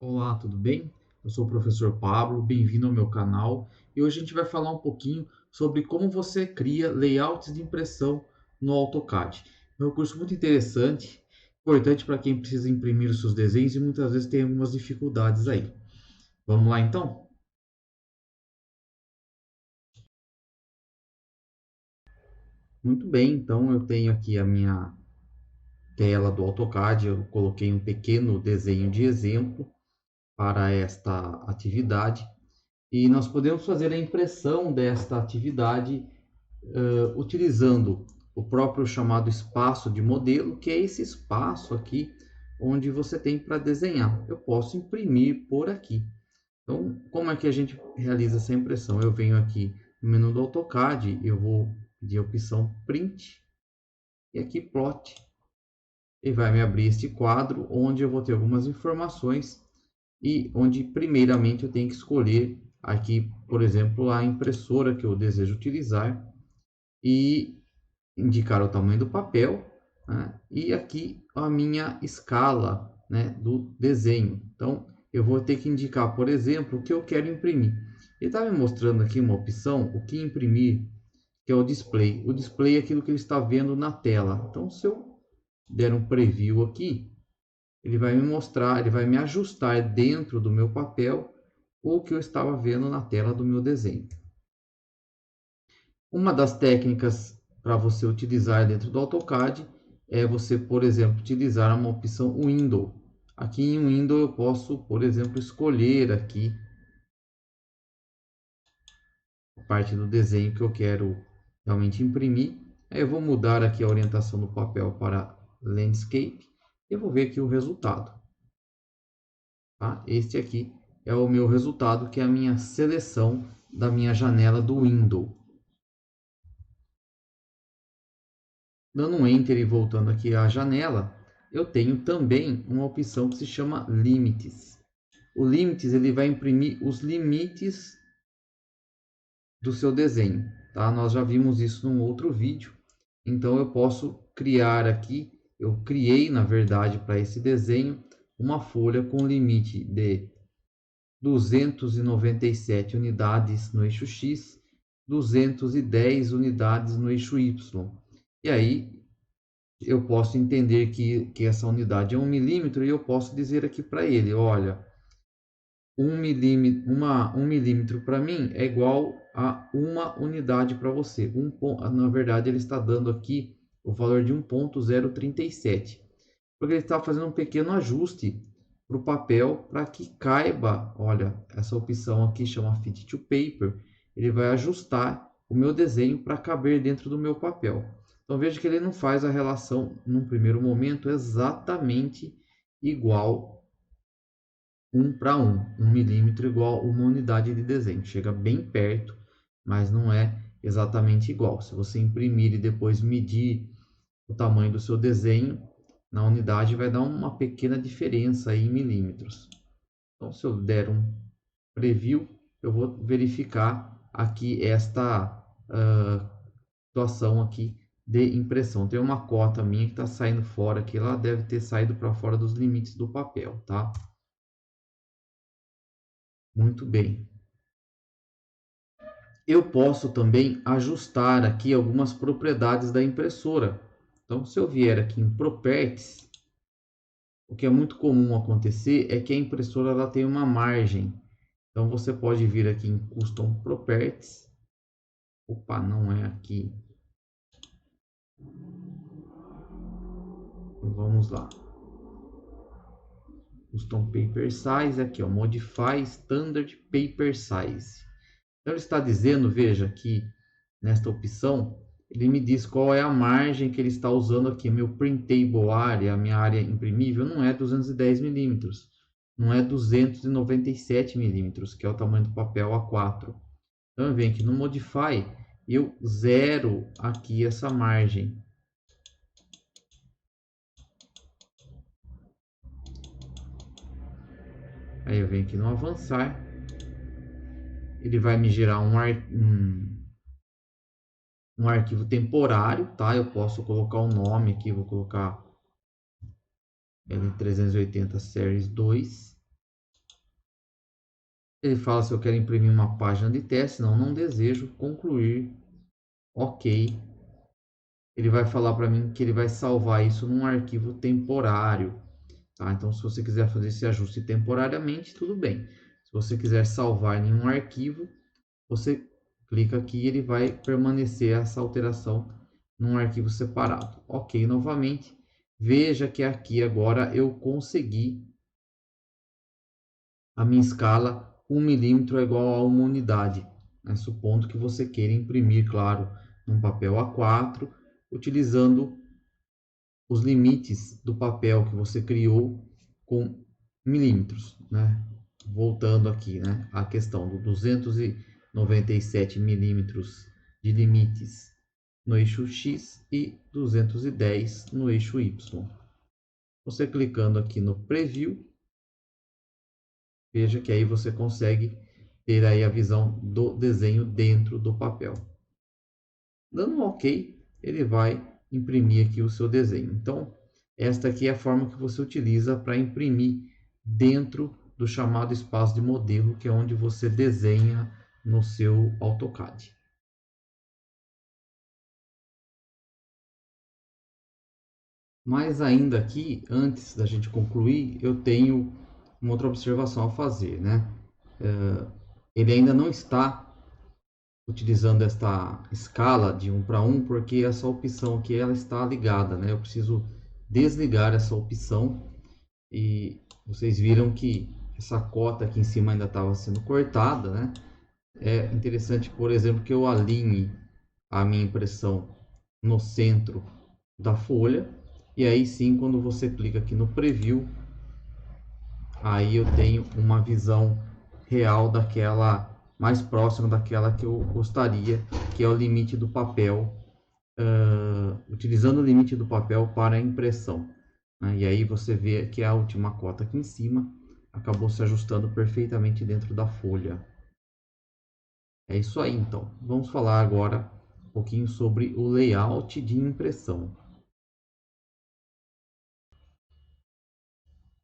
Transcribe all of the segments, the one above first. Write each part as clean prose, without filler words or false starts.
Olá, tudo bem? Eu sou o professor Pablo, bem-vindo ao meu canal e hoje a gente vai falar um pouquinho sobre como você cria layouts de impressão no AutoCAD. É um curso muito interessante, importante para quem precisa imprimir os seus desenhos e muitas vezes tem algumas dificuldades aí. Vamos lá então? Muito bem, então eu tenho aqui a minha tela do AutoCAD, eu coloquei um pequeno desenho de exemplo para esta atividade e nós podemos fazer a impressão desta atividade utilizando o próprio chamado espaço de modelo, que é esse espaço aqui onde você tem para desenhar. Eu posso imprimir por aqui. Então, como é que a gente realiza essa impressão? Eu venho aqui no menu do AutoCAD, eu vou pedir a opção Print e aqui Plot. E vai me abrir este quadro onde eu vou ter algumas informações e onde primeiramente eu tenho que escolher aqui, por exemplo, a impressora que eu desejo utilizar e indicar o tamanho do papel, né? E aqui a minha escala, né, do desenho. Então, eu vou ter que indicar, por exemplo, o que eu quero imprimir. Ele está me mostrando aqui uma opção, o que imprimir, que é o display. O display é aquilo que ele está vendo na tela. Então, se eu der um preview aqui, ele vai me mostrar, ele vai me ajustar dentro do meu papel o que eu estava vendo na tela do meu desenho. Uma das técnicas para você utilizar dentro do AutoCAD é você, por exemplo, utilizar uma opção Window. Aqui em Window eu posso, por exemplo, escolher aqui a parte do desenho que eu quero realmente imprimir. Aí eu vou mudar aqui a orientação do papel para Landscape e eu vou ver aqui o resultado. Tá? Este aqui é o meu resultado, que é a minha seleção da minha janela do Window. Dando um Enter e voltando aqui à janela, eu tenho também uma opção que se chama Limites. O Limites ele vai imprimir os limites do seu desenho. Tá? Nós já vimos isso num outro vídeo. Então eu posso criar aqui, eu criei na verdade para esse desenho uma folha com limite de 297 unidades no eixo X, 210 unidades no eixo Y. E aí eu posso entender que essa unidade é 1 milímetro e eu posso dizer aqui para ele, olha, 1 milímetro para mim é igual a uma unidade para você. Na verdade, ele está dando aqui o valor de 1,037, porque ele está fazendo um pequeno ajuste para o papel para que caiba, olha, essa opção aqui chama Fit to Paper, ele vai ajustar o meu desenho para caber dentro do meu papel. Então veja que ele não faz a relação num primeiro momento exatamente igual 1 para 1, 1 milímetro igual uma unidade de desenho. Chega bem perto, mas não é exatamente igual. Se você imprimir e depois medir o tamanho do seu desenho, na unidade vai dar uma pequena diferença aí em milímetros. Então, se eu der um preview, eu vou verificar aqui esta situação aqui de impressão. Tem uma cota minha que está saindo fora aqui, ela deve ter saído para fora dos limites do papel, tá? Muito bem. Eu posso também ajustar aqui algumas propriedades da impressora. Então, se eu vier aqui em Properties, o que é muito comum acontecer é que a impressora ela tem uma margem. Então, você pode vir aqui em Custom Properties. Opa, não é aqui. Vamos lá. Custom Paper Size, aqui, ó, Modify Standard Paper Size. Então, ele está dizendo, veja aqui, nesta opção, ele me diz qual é a margem que ele está usando aqui. Meu printable area, a minha área imprimível, não é 210 milímetros, não é 297 milímetros, que é o tamanho do papel A4. Então, eu venho aqui no Modify, eu zero aqui essa margem. Aí eu venho aqui no Avançar, ele vai me gerar um arquivo temporário, tá? Eu posso colocar o nome aqui, vou colocar L380 Series 2. Ele fala se eu quero imprimir uma página de teste. Não, não desejo. Concluir. Ok. Ele vai falar para mim que ele vai salvar isso num arquivo temporário. Tá? Então, se você quiser fazer esse ajuste temporariamente, tudo bem. Se você quiser salvar em um arquivo, você clica aqui e ele vai permanecer essa alteração num arquivo separado. Ok, novamente. Veja que aqui agora eu consegui a minha escala 1 milímetro é igual a uma unidade, né? Supondo que você queira imprimir, claro, num papel A4, utilizando os limites do papel que você criou com milímetros, né? Voltando aqui, né, a questão do 297 milímetros de limites no eixo X e 210 no eixo Y. Você clicando aqui no Preview, veja que aí você consegue ter aí a visão do desenho dentro do papel. Dando um OK, ele vai imprimir aqui o seu desenho. Então, esta aqui é a forma que você utiliza para imprimir dentro do chamado espaço de modelo, que é onde você desenha no seu AutoCAD. Mas ainda aqui, antes da gente concluir, eu tenho uma outra observação a fazer, né? Ele ainda não está utilizando esta escala de 1 para 1, porque essa opção aqui ela está ligada, né? Eu preciso desligar essa opção e vocês viram que essa cota aqui em cima ainda estava sendo cortada, né? É interessante, por exemplo, que eu alinhe a minha impressão no centro da folha e aí sim, quando você clica aqui no Preview, aí eu tenho uma visão real daquela, mais próxima daquela que eu gostaria, que é o limite do papel, utilizando o limite do papel para a impressão, né? E aí você vê que a última cota aqui em cima acabou se ajustando perfeitamente dentro da folha. É isso aí, então. Vamos falar agora um pouquinho sobre o layout de impressão.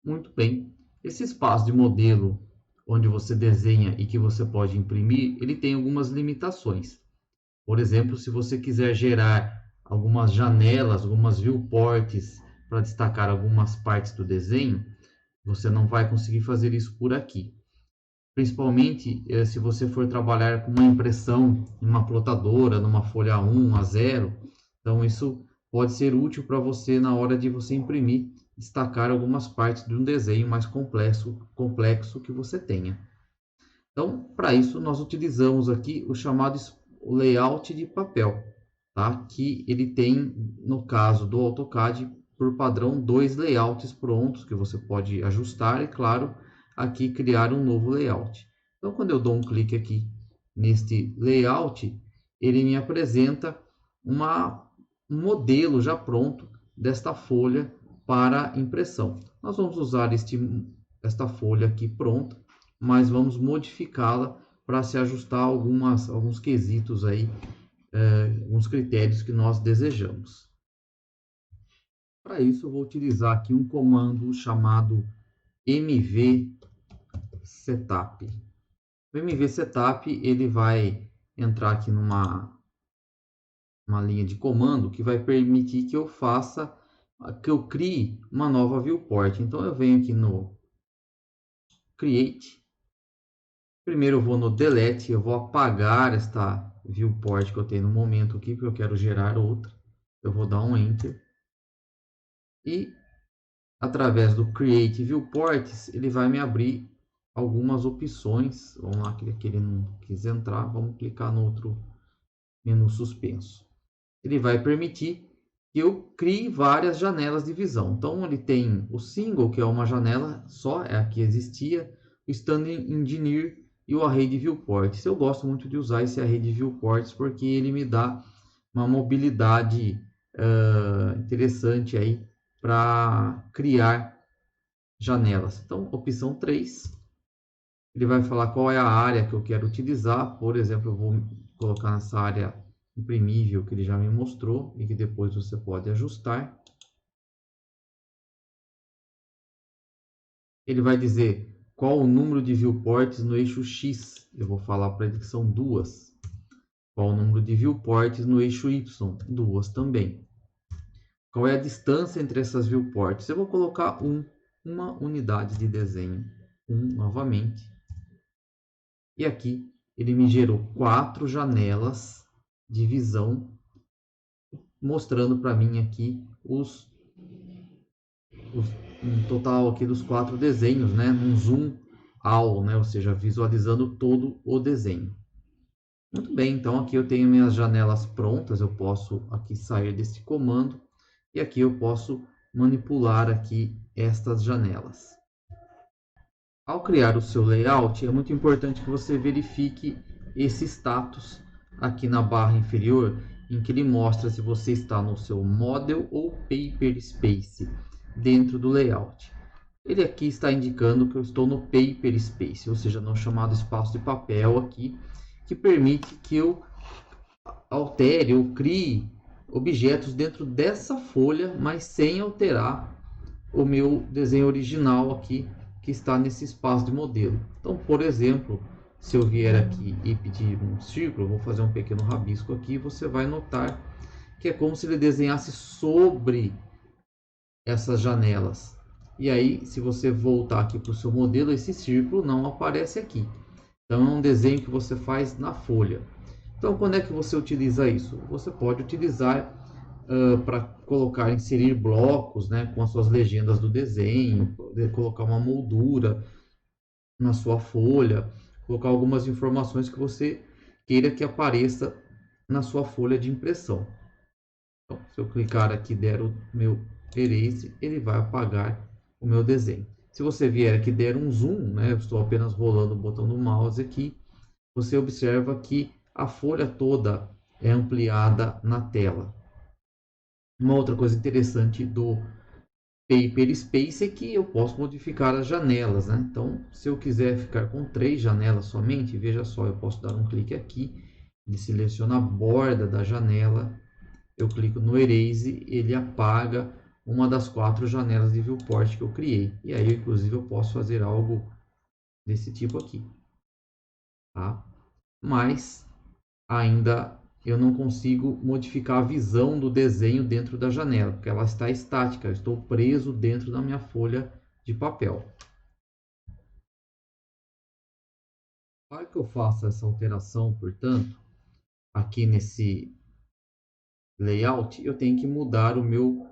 Muito bem. Esse espaço de modelo onde você desenha e que você pode imprimir, ele tem algumas limitações. Por exemplo, se você quiser gerar algumas janelas, algumas viewports para destacar algumas partes do desenho, você não vai conseguir fazer isso por aqui. Principalmente se você for trabalhar com uma impressão em uma plotadora, numa folha A1, A0. Então isso pode ser útil para você na hora de você imprimir, destacar algumas partes de um desenho mais complexo que você tenha. Então, para isso, nós utilizamos aqui o chamado layout de papel, tá? Que ele tem, no caso do AutoCAD, por padrão, 2 layouts prontos que você pode ajustar e, claro, aqui criar um novo layout. Então, quando eu dou um clique aqui neste layout, ele me apresenta um modelo já pronto desta folha para impressão. Nós vamos usar esta folha aqui pronta, mas vamos modificá-la para se ajustar a alguns quesitos aí, alguns critérios que nós desejamos. Para isso, eu vou utilizar aqui um comando chamado mv setup. O mv setup ele vai entrar aqui numa linha de comando que vai permitir que eu crie uma nova viewport. Então eu venho aqui no create. Primeiro eu vou no delete, eu vou apagar esta viewport que eu tenho no momento aqui, porque eu quero gerar outra. Eu vou dar um enter. E através do create viewports, ele vai me abrir algumas opções. Vamos lá, que ele não quis entrar, vamos clicar no outro menu suspenso. Ele vai permitir que eu crie várias janelas de visão. Então ele tem o single, que é uma janela só, é a que existia, o standing engineer e o array de viewports. Eu gosto muito de usar esse array de viewports porque ele me dá uma mobilidade interessante aí para criar janelas. Então, opção 3, ele vai falar qual é a área que eu quero utilizar. Por exemplo, eu vou colocar nessa área imprimível que ele já me mostrou e que depois você pode ajustar. ele vai dizer qual o número de viewports no eixo X. Eu vou falar para ele que são 2. Qual o número de viewports no eixo Y? 2 também. Qual é a distância entre essas viewports? Eu vou colocar uma unidade de desenho. Novamente. E aqui ele me gerou 4 janelas de visão, mostrando para mim aqui um total aqui dos 4 desenhos, né? Um zoom all, né? Ou seja, visualizando todo o desenho. Muito bem, então aqui eu tenho minhas janelas prontas, eu posso aqui sair desse comando e aqui eu posso manipular aqui estas janelas. Ao criar o seu layout, é muito importante que você verifique esse status aqui na barra inferior, em que ele mostra se você está no seu Model ou Paper Space dentro do layout. Ele aqui está indicando que eu estou no Paper Space, ou seja, no chamado espaço de papel aqui, que permite que eu altere ou crie objetos dentro dessa folha, mas sem alterar o meu desenho original aqui, que está nesse espaço de modelo. Então, por exemplo, se eu vier aqui e pedir um círculo, vou fazer um pequeno rabisco aqui, você vai notar que é como se ele desenhasse sobre essas janelas. E aí, se você voltar aqui para o seu modelo, esse círculo não aparece aqui. Então, é um desenho que você faz na folha. Então, quando é que você utiliza isso? Você pode utilizar para colocar, inserir blocos, né, com as suas legendas do desenho, poder colocar uma moldura na sua folha, colocar algumas informações que você queira que apareça na sua folha de impressão. Então, se eu clicar aqui e der o meu erase, ele vai apagar o meu desenho. Se você vier aqui e der um zoom, né, eu estou apenas rolando o botão do mouse aqui, você observa que a folha toda é ampliada na tela. Uma outra coisa interessante do Paper Space é que eu posso modificar as janelas, né? Então, se eu quiser ficar com 3 janelas somente, veja só, eu posso dar um clique aqui, ele seleciona a borda da janela, eu clico no Erase, ele apaga uma das 4 janelas de viewport que eu criei. E aí, inclusive, eu posso fazer algo desse tipo aqui, tá? Mas ainda eu não consigo modificar a visão do desenho dentro da janela, porque ela está estática, eu estou preso dentro da minha folha de papel. Para que eu faça essa alteração, portanto, aqui nesse layout, eu tenho que mudar o meu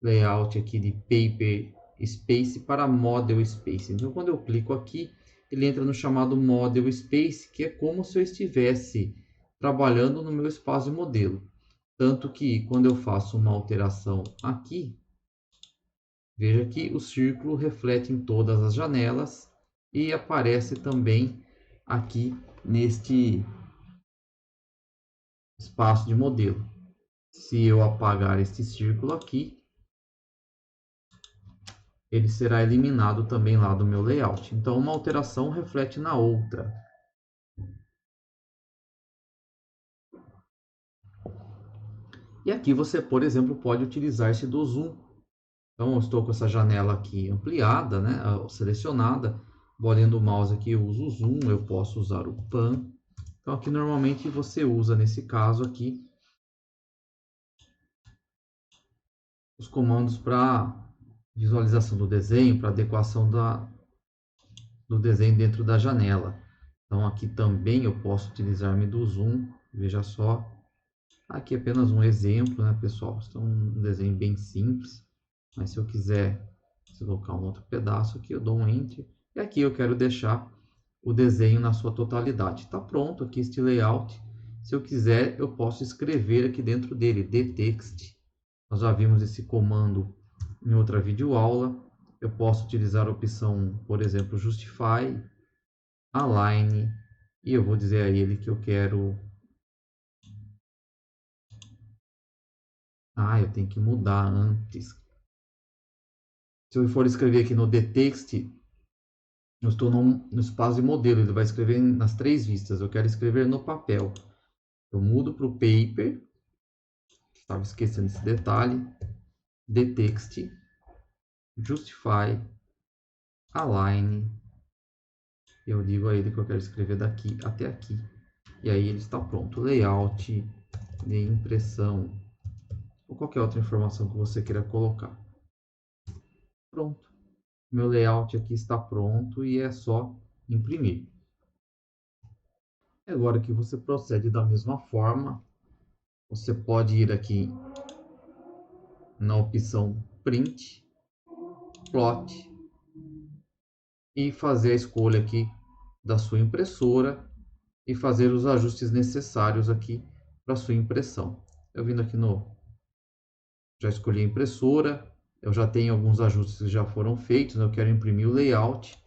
layout aqui de Paper Space para Model Space. Então, quando eu clico aqui, ele entra no chamado Model Space, que é como se eu estivesse trabalhando no meu espaço de modelo. Tanto que quando eu faço uma alteração aqui, veja que o círculo reflete em todas as janelas e aparece também aqui neste espaço de modelo. Se eu apagar este círculo aqui, ele será eliminado também lá do meu layout. Então, uma alteração reflete na outra. E aqui você, por exemplo, pode utilizar-se do zoom. Então, eu estou com essa janela aqui ampliada, né, selecionada. Bolinha o mouse aqui, eu uso o zoom, eu posso usar o pan. Então, aqui normalmente você usa, nesse caso aqui, os comandos para visualização do desenho, para adequação do desenho dentro da janela. Então, aqui também eu posso utilizar-me do zoom. Veja só, aqui é apenas um exemplo, né, pessoal? Então, um desenho bem simples. Mas se eu quiser colocar um outro pedaço aqui, eu dou um Enter. E aqui eu quero deixar o desenho na sua totalidade. Está pronto aqui este layout. Se eu quiser, eu posso escrever aqui dentro dele, dText. Nós já vimos esse comando em outra videoaula. Eu posso utilizar a opção, por exemplo, Justify, Align, e eu vou dizer a ele que eu quero... eu tenho que mudar antes. Se eu for escrever aqui no dText, eu estou no espaço de modelo, ele vai escrever nas 3 vistas. Eu quero escrever no papel. Eu mudo para o Paper, estava esquecendo esse detalhe, dText, Justify, align. Eu digo a ele que eu quero escrever daqui até aqui. E aí ele está pronto. Layout de impressão. Ou qualquer outra informação que você queira colocar. Pronto. Meu layout aqui está pronto e é só imprimir. Agora que você procede da mesma forma, você pode ir aqui na opção Print, Plot e fazer a escolha aqui da sua impressora e fazer os ajustes necessários aqui para sua impressão. Eu vindo aqui já escolhi a impressora, eu já tenho alguns ajustes que já foram feitos, eu quero imprimir o layout,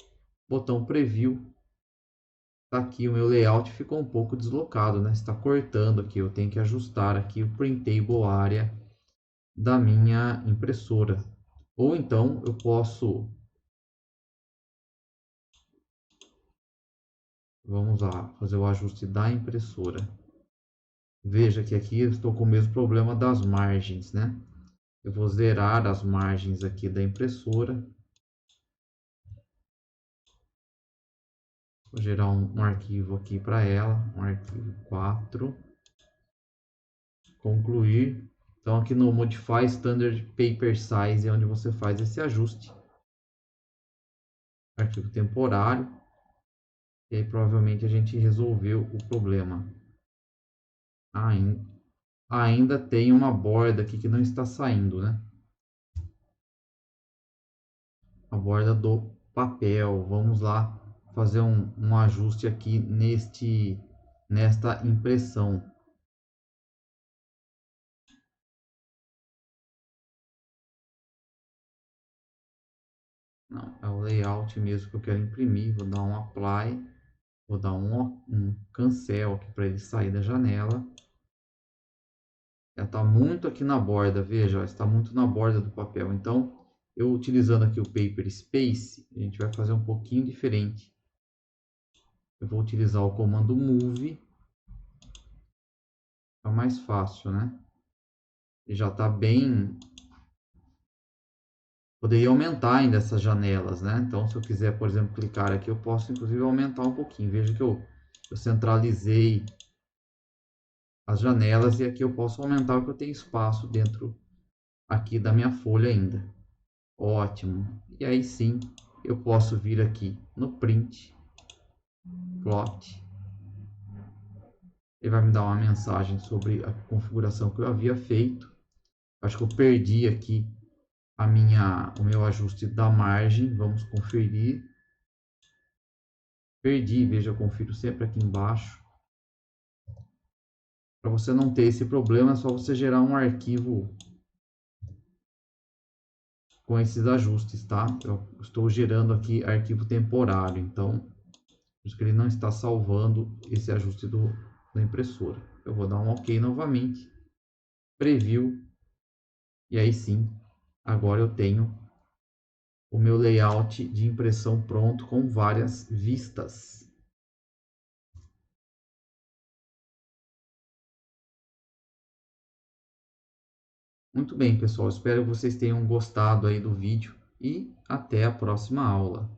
botão Preview. Tá aqui o meu layout ficou um pouco deslocado, né? Está cortando aqui, eu tenho que ajustar aqui o Printable Area da minha impressora. Ou então eu posso, vamos lá, fazer o ajuste da impressora. Veja que aqui eu estou com o mesmo problema das margens, né? Eu vou zerar as margens aqui da impressora. Vou gerar um arquivo aqui para ela, um arquivo 4. Concluir. Então aqui no Modify Standard Paper Size é onde você faz esse ajuste. Arquivo temporário. E aí provavelmente a gente resolveu o problema. Ainda tem uma borda aqui que não está saindo, né? A borda do papel. Vamos lá fazer um ajuste aqui nesta impressão. Não, é o layout mesmo que eu quero imprimir. Vou dar um apply, vou dar um cancel aqui para ele sair da janela. Ela está muito aqui na borda, veja, está muito na borda do papel. Então, eu utilizando aqui o Paper Space, a gente vai fazer um pouquinho diferente. Eu vou utilizar o comando Move, é mais fácil, né? E já está bem. Poderia aumentar ainda essas janelas, né? Então, se eu quiser, por exemplo, clicar aqui, eu posso inclusive aumentar um pouquinho. Veja que eu centralizei as janelas e aqui eu posso aumentar porque eu tenho espaço dentro aqui da minha folha ainda. Ótimo. E aí sim, eu posso vir aqui no Print, Plot. Ele vai me dar uma mensagem sobre a configuração que eu havia feito. Acho que eu perdi aqui o meu ajuste da margem. Vamos conferir. Perdi, veja, eu confiro sempre aqui embaixo. Para você não ter esse problema, é só você gerar um arquivo com esses ajustes, tá? Eu estou gerando aqui arquivo temporário, então por isso que ele não está salvando esse ajuste da impressora. Eu vou dar um OK novamente, Preview, e aí sim, agora eu tenho o meu layout de impressão pronto com várias vistas. Muito bem, pessoal, espero que vocês tenham gostado aí do vídeo e até a próxima aula.